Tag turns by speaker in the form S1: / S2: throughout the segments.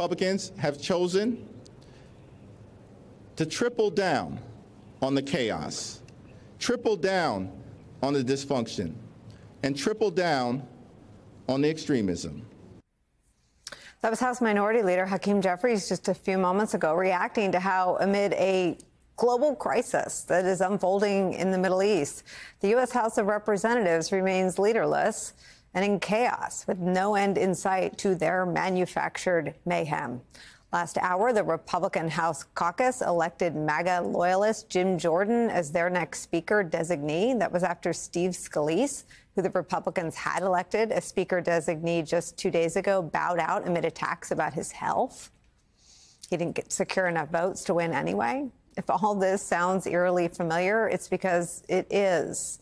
S1: Republicans have chosen to triple down on the chaos, triple down on the dysfunction, and triple down on the extremism.
S2: That was House Minority Leader Hakeem Jeffries just a few moments ago, reacting to how, amid a global crisis that is unfolding in the Middle East, the U.S. House of Representatives remains leaderless and in chaos, with no end in sight to their manufactured mayhem. Last hour, the Republican House Caucus elected MAGA loyalist Jim Jordan as their next Speaker designee. That was after Steve Scalise, who the Republicans had elected as Speaker designee just 2 days ago, bowed out amid attacks about his health. He didn't secure enough votes to win anyway. If all this sounds eerily familiar, it's because it is.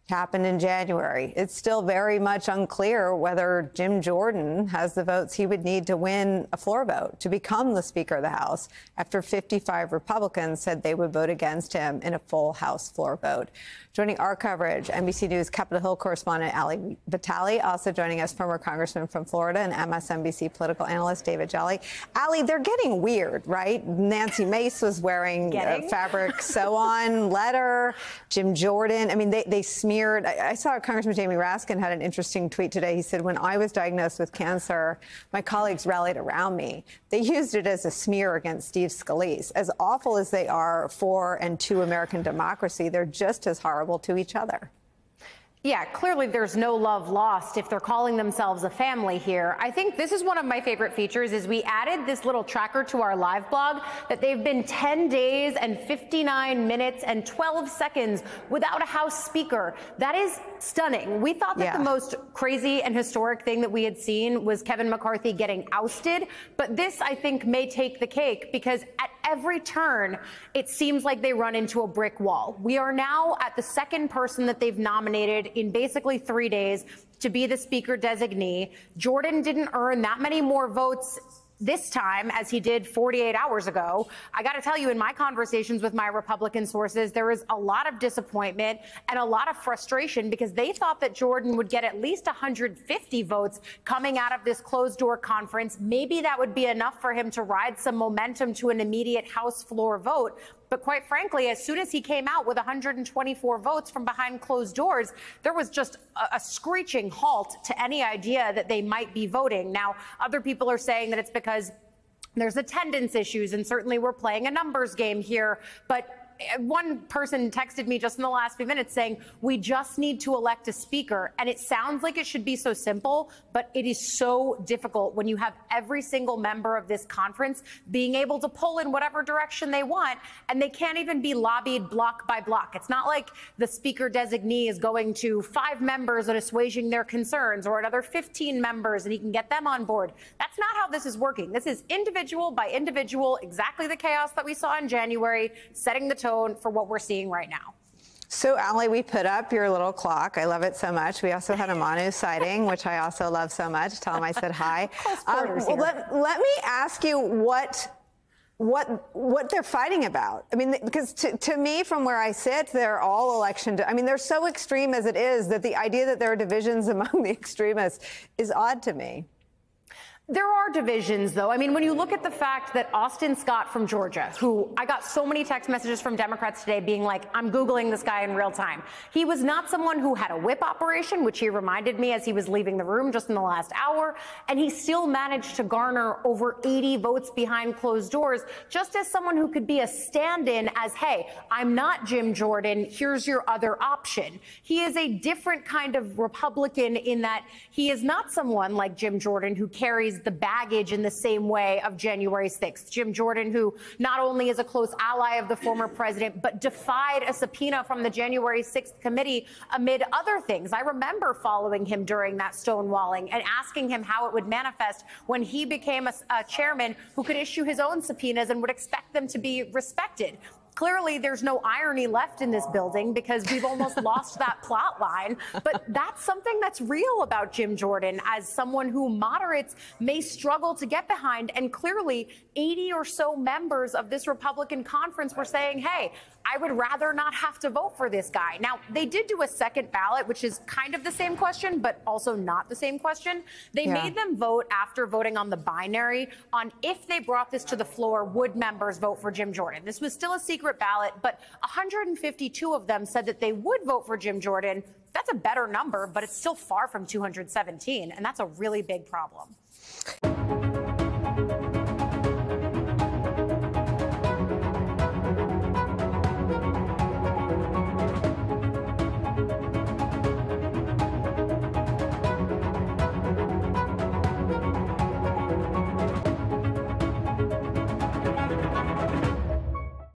S2: Happened in January. It's still very much unclear whether Jim Jordan has the votes he would need to win a floor vote to become the Speaker of the House after 55 Republicans said they would vote against him in a full House floor vote. Joining our coverage, NBC News Capitol Hill correspondent Ali Vitali, also joining us, former congressman from Florida and MSNBC political analyst David Jolly. Ali, they're getting weird, right? Nancy Mace was wearing a fabric sew-on letter. Jim Jordan, I mean, they smeared. I saw Congressman Jamie Raskin had an interesting tweet today. He said, when I was diagnosed with cancer, my colleagues rallied around me. They used it as a smear against Steve Scalise. As awful as they are for and to American democracy, they're just as horrible to each other.
S3: Yeah, clearly there's no love lost if they're calling themselves a family here. I think this is one of my favorite features is we added this little tracker to our live blog that they've been 10 days and 59 minutes and 12 seconds without a House Speaker. That is stunning. We thought that the most crazy and historic thing that we had seen was Kevin McCarthy getting ousted. But this, I think, may take the cake because at every turn, it seems like they run into a brick wall. We are now at the second person that they've nominated in basically 3 days to be the Speaker designee. Jordan didn't earn that many more votes this time as he did 48 hours ago. I got to tell you, in my conversations with my Republican sources, there was a lot of disappointment and a lot of frustration because they thought that Jordan would get at least 150 votes coming out of this closed-door conference. Maybe that would be enough for him to ride some momentum to an immediate House floor vote. But quite frankly, as soon as he came out with 124 votes from behind closed doors, there was just a screeching halt to any idea that they might be voting. Now, other people are saying that it's because there's attendance issues, and certainly we're playing a numbers game here. But one person texted me just in the last few minutes saying, we just need to elect a speaker. And it sounds like it should be so simple, but it is so difficult when you have every single member of this conference being able to pull in whatever direction they want, and they can't even be lobbied block by block. It's not like the speaker designee is going to 5 members and assuaging their concerns, or another 15 members and he can get them on board. That's not how this is working. This is individual by individual, exactly the chaos that we saw in January, setting the tone for what we're seeing right now.
S2: So, Ali, we put up your little clock. I love it so much. We also had a Manu sighting, which I also love so much. Tell him I said hi. Let me ask you what they're fighting about. I mean, because to me, from where I sit, they're all election. I mean, they're so extreme as it is that the idea that there are divisions among the extremists is odd to me.
S3: There are divisions, though. I mean, when you look at the fact that Austin Scott from Georgia, who I got so many text messages from Democrats today being like, I'm Googling this guy in real time. He was not someone who had a whip operation, which he reminded me as he was leaving the room just in the last hour. And he still managed to garner over 80 votes behind closed doors, just as someone who could be a stand-in as, hey, I'm not Jim Jordan. Here's your other option. He is a different kind of Republican in that he is not someone like Jim Jordan who carries the baggage in the same way of January 6th. Jim Jordan, who not only is a close ally of the former president, but defied a subpoena from the January 6th committee amid other things. I remember following him during that stonewalling and asking him how it would manifest when he became a chairman who could issue his own subpoenas and would expect them to be respected. Clearly, there's no irony left in this building because we've almost lost that plot line. But that's something that's real about Jim Jordan as someone who moderates may struggle to get behind. And clearly, 80 or so members of this Republican conference were saying, hey, I would rather not have to vote for this guy. Now, they did do a second ballot, which is kind of the same question, but also not the same question. They made them vote after voting on the binary on if they brought this to the floor, would members vote for Jim Jordan? This was still a secret ballot, but 152 of them said that they would vote for Jim Jordan. That's a better number, but it's still far from 217, and that's a really big problem.